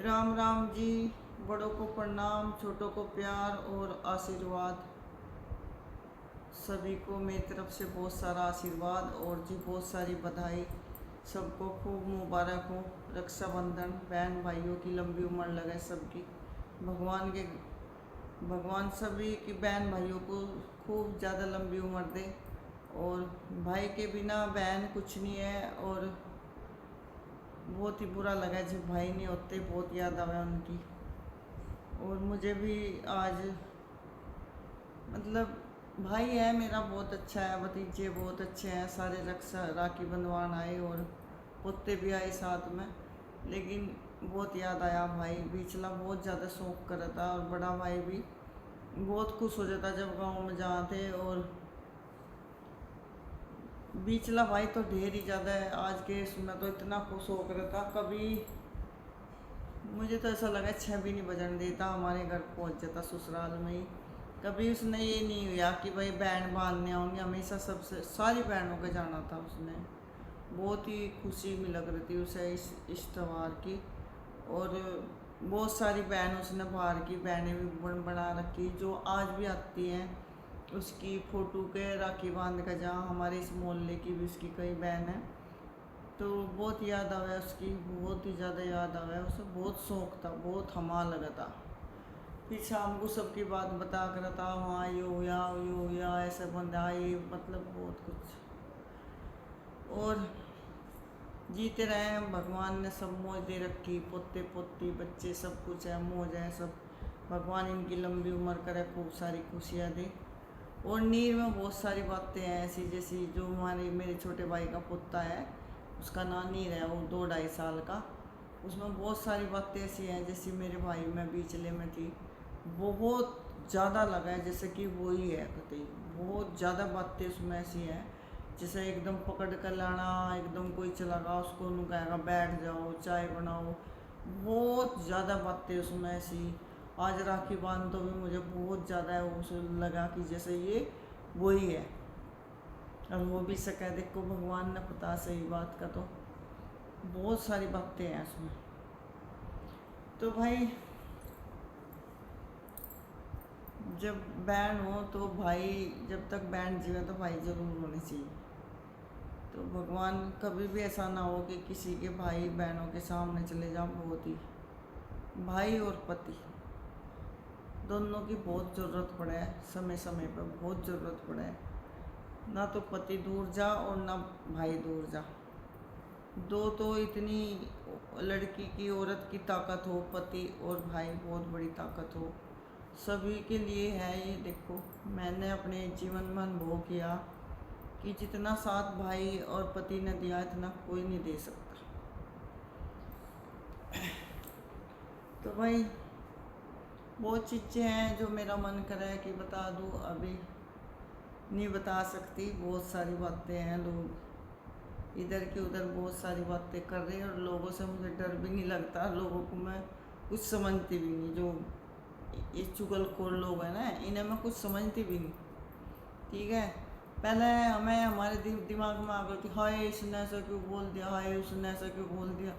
राम राम जी। बड़ों को प्रणाम, छोटों को प्यार और आशीर्वाद। सभी को मेरी तरफ से बहुत सारा आशीर्वाद और जी बहुत सारी बधाई। सबको खूब मुबारक हो। रक्षाबंधन, बहन भाइयों की लंबी उम्र लगे सबकी। भगवान सभी की बहन भाइयों को खूब ज़्यादा लंबी उम्र दे। और भाई के बिना बहन कुछ नहीं है। और बहुत ही बुरा लगा जब भाई नहीं होते, बहुत याद आया उनकी। और मुझे भी आज मतलब भाई है मेरा बहुत अच्छा है, भतीजे बहुत अच्छे हैं, सारे रक्षा राखी बंधवान आए और पोते भी आए साथ में। लेकिन बहुत याद आया भाई, पिछला बहुत ज़्यादा शौक कर रहा था। और बड़ा भाई भी बहुत खुश हो जाता जब गांव में जाते। और बिचला भाई तो ढेर ही ज़्यादा है। आज के इसमें तो इतना खुश हो कर था, कभी मुझे तो ऐसा लगा 6 भी नहीं बजने देता, हमारे घर पहुंच जाता ससुराल में ही। कभी उसने ये नहीं हुआ कि भाई बहन बांधने आऊँगी, हमेशा सबसे सारी बहनों के जाना था उसने। बहुत ही खुशी मिला करती उसे इस त्यौहार की। और बहुत सारी बहन उसने बाहर की बहनें भी बना रखी जो आज भी आती हैं उसकी फ़ोटो के राखी बांध कर। जहाँ हमारे इस मोहल्ले की भी उसकी कई बहन हैं, तो बहुत याद आया उसकी, बहुत ही ज़्यादा याद आया। उसे बहुत शौक था, बहुत हमा लगा था। फिर शाम को सबकी बात बता कर था, हाँ यो या ऐसे बंदा ये मतलब बहुत कुछ। और जीते रहे हैं, भगवान ने सब मौज दे रखी, पोते पोती बच्चे सब कुछ है, मौज है सब। भगवान इनकी लंबी उम्र करे, खूब सारी खुशियाँ दे। और नीर में बहुत सारी बातें हैं ऐसी, जैसी जो हमारे मेरे छोटे भाई का पोता है, उसका नाम नीर है, वो 2-2.5 साल का। उसमें बहुत सारी बातें ऐसी हैं जैसी मेरे भाई में बीचले में थी, बहुत ज़्यादा लगा है जैसे कि वो ही है कतई। बहुत ज़्यादा बातें उसमें ऐसी हैं जैसे एकदम पकड़ कर लाना, एकदम कोई चलागा उसको उन्होंने कहेगा बैठ जाओ चाय बनाओ। बहुत ज़्यादा बातें उसमें ऐसी। आज राखी बांध तो भी मुझे बहुत ज़्यादा उसे लगा कि जैसे ये वही है। और वो भी सका देखो भगवान ने पता सही बात का, तो बहुत सारी बातें हैं उसमें। तो भाई जब बहन हो तो भाई, जब तक बहन जीवे तो भाई जरूर होने चाहिए। तो भगवान कभी भी ऐसा ना हो कि किसी के भाई बहनों के सामने चले जाओ। बहुत ही भाई और पति दोनों की बहुत ज़रूरत पड़े है, समय समय पर बहुत ज़रूरत पड़े है। ना तो पति दूर जा और ना भाई दूर जा। दो तो इतनी लड़की की औरत की ताकत हो, पति और भाई बहुत बड़ी ताकत हो, सभी के लिए है ये। देखो मैंने अपने जीवन में अनुभव किया कि जितना साथ भाई और पति ने दिया इतना कोई नहीं दे सकता। तो भाई बहुत चीज़ें हैं जो मेरा मन करे कि बता दूँ, अभी नहीं बता सकती। बहुत सारी बातें हैं, लोग इधर की उधर बहुत सारी बातें कर रहे हैं और लोगों से मुझे डर भी नहीं लगता। लोगों को मैं कुछ समझती भी नहीं, जो ये चुगलखोर लोग हैं ना, इन्हें मैं कुछ समझती भी नहीं। ठीक है, पहले हमें हमारे दिमाग में आ गई थी, हाय इसने ऐसा क्यों बोल दिया, हाय उसने ऐसा क्यों बोल दिया।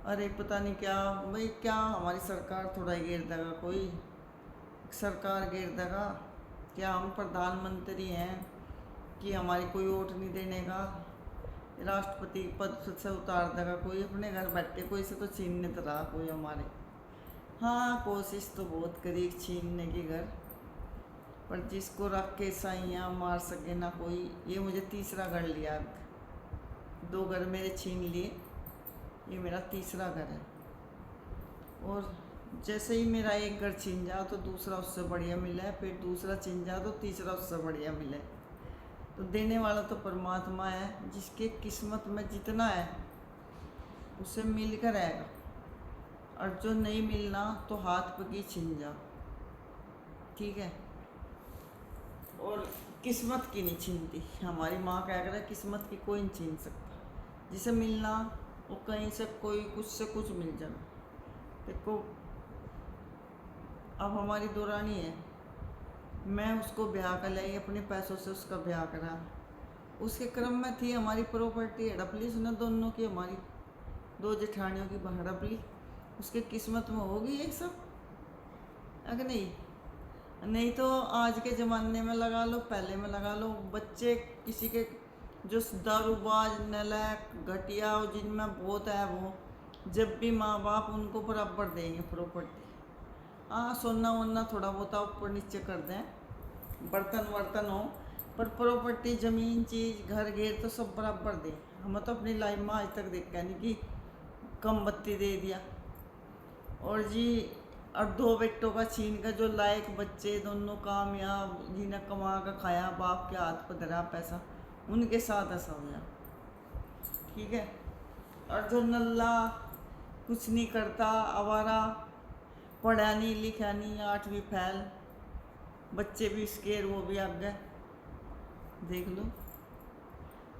अरे पता नहीं क्या भाई, क्या हमारी सरकार थोड़ा घेर देगा, कोई सरकार घेर देगा क्या? हम प्रधानमंत्री हैं कि हमारी कोई वोट नहीं देने का? राष्ट्रपति पद से उतार देगा कोई? अपने घर बैठे कोई से तो छीन नहीं रहा कोई हमारे। हाँ कोशिश तो बहुत करी छीनने की घर, पर जिसको रख के साइयाँ मार सके ना कोई। ये मुझे तीसरा घर लिया, 2 घर मेरे छीन लिए, ये मेरा तीसरा घर है। और जैसे ही मेरा एक घर छीन जाओ तो दूसरा उससे बढ़िया मिले, फिर दूसरा छीन जाओ तो तीसरा उससे बढ़िया मिले। तो देने वाला तो परमात्मा है, जिसके किस्मत में जितना है उसे मिल कर रहेगा। और जो नहीं मिलना तो हाथ पकी छीन जाओ। ठीक है, और किस्मत की नहीं छीनती। हमारी माँ क्या करे, किस्मत की कोई नहीं छीन सकता। जिसे मिलना वो कहीं से कोई कुछ से कुछ मिल जाए। देखो अब हमारी दौरानी है, मैं उसको ब्याह कर लाई, अपने पैसों से उसका ब्याह करा। उसके क्रम में थी हमारी प्रॉपर्टी हड़प ली उसने दोनों की, हमारी 2 जेठानियों की हड़प ली। उसके किस्मत में होगी ये सब, अगर नहीं। नहीं तो आज के ज़माने में लगा लो, पहले में लगा लो, बच्चे किसी के जो दारूबाज नालायक घटिया हो जिनमें बहुत है, वो जब भी माँ बाप उनको बराबर देंगे प्रॉपर्टी। हाँ, सोना वोना थोड़ा बहुत ऊपर नीचे कर दें, बर्तन वर्तन हो, पर प्रॉपर्टी ज़मीन चीज़ घर घेर तो सब बराबर दें। हम तो अपनी लाइफ में आज तक देखा नहीं कि कम बत्ती दे दिया। और जी, और दो बेटों का छीन कर जो लायक बच्चे दोनों कामयाब, जिन्हें कमा कर खाया, बाप के हाथ पर धरा पैसा, उनके साथ ऐसा हो गया, ठीक है। और जो नल्ला कुछ नहीं करता, आवारा, पढ़ा नहीं लिखा नहीं, 8वीं फैल, बच्चे भी स्केर, वो भी आगे देख लो।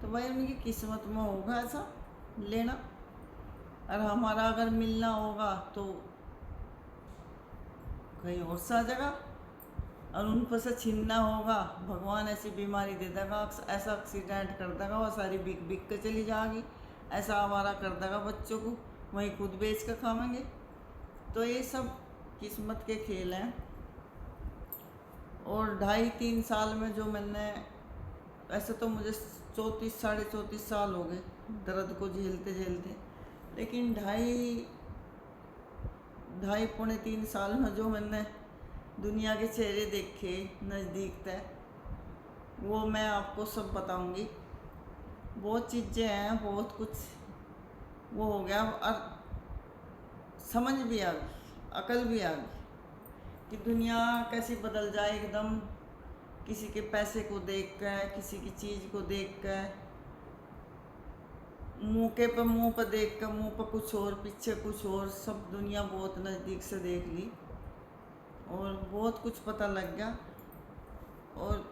तो भाई उनकी किस्मत में होगा ऐसा लेना, और हमारा अगर मिलना होगा तो कहीं और सा जगह, और उन पर से छीनना होगा, भगवान ऐसी बीमारी दे देगा, ऐसा एक्सीडेंट कर देगा, वो सारी बिक बिक के चली जाएगी, ऐसा आवारा कर देगा बच्चों को, वहीं खुद बेच कर खाएंगे। तो ये सब किस्मत के खेल हैं। और 2.5-3 साल में जो मैंने, ऐसे तो मुझे 34 साढ़े 34 साल हो गए दर्द को झेलते झेलते, लेकिन 2.5 पौने 3 साल में जो मैंने दुनिया के चेहरे देखे नज़दीक तक, वो मैं आपको सब बताऊंगी। बहुत चीज़ें हैं, बहुत कुछ वो हो गया, और समझ भी आ गई, अकल भी आ गई कि दुनिया कैसी बदल जाए एकदम, किसी के पैसे को देख कर, किसी की चीज़ को देख कर, मुँह पर देख कर, मुँह पर कुछ और पीछे कुछ और, सब दुनिया बहुत नज़दीक से देख ली और बहुत कुछ पता लग गया। और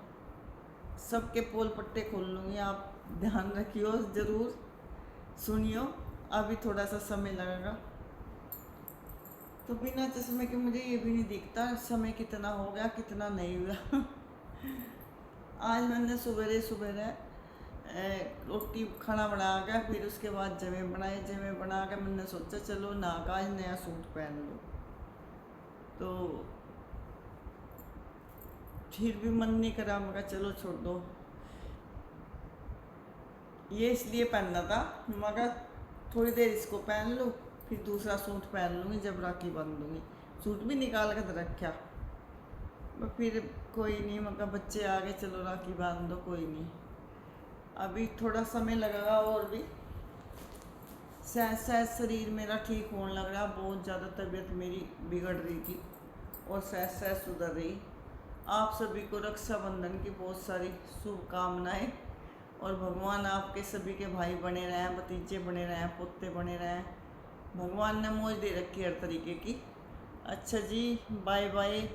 सबके पोल पट्टे खोल लूँगी, आप ध्यान रखियो, ज़रूर सुनियो। अभी थोड़ा सा समय लगेगा, तो बिना चश्मे के मुझे ये भी नहीं दिखता समय कितना हो गया कितना नहीं हुआ। आज मैंने सुबह रोटी खाना बना के, फिर उसके बाद जमे बनाए, जमे बना के मैंने सोचा चलो नहा का आज नया सूट पहन लो, तो फिर भी मन नहीं करा, मैं कहा चलो छोड़ दो। ये इसलिए पहनना था, मगर थोड़ी देर इसको पहन लो, फिर दूसरा सूट पहन लूँगी जब राखी बांधूँगी। सूट भी निकाल कर रखा, फिर कोई नहीं, मगर बच्चे आ गए, चलो राखी बांध दो, कोई नहीं। अभी थोड़ा समय लगेगा और भी, शायद शरीर मेरा ठीक होने लग रहा, बहुत ज़्यादा तबीयत मेरी बिगड़ रही थी और शायद सुधर रही। आप सभी को रक्षाबंधन की बहुत सारी शुभकामनाएं, और भगवान आपके सभी के भाई बने रहें, भतीजे बने रहें, पोते बने रहें, भगवान ने मौज दे रखी हर तरीके की। अच्छा जी, बाय बाय।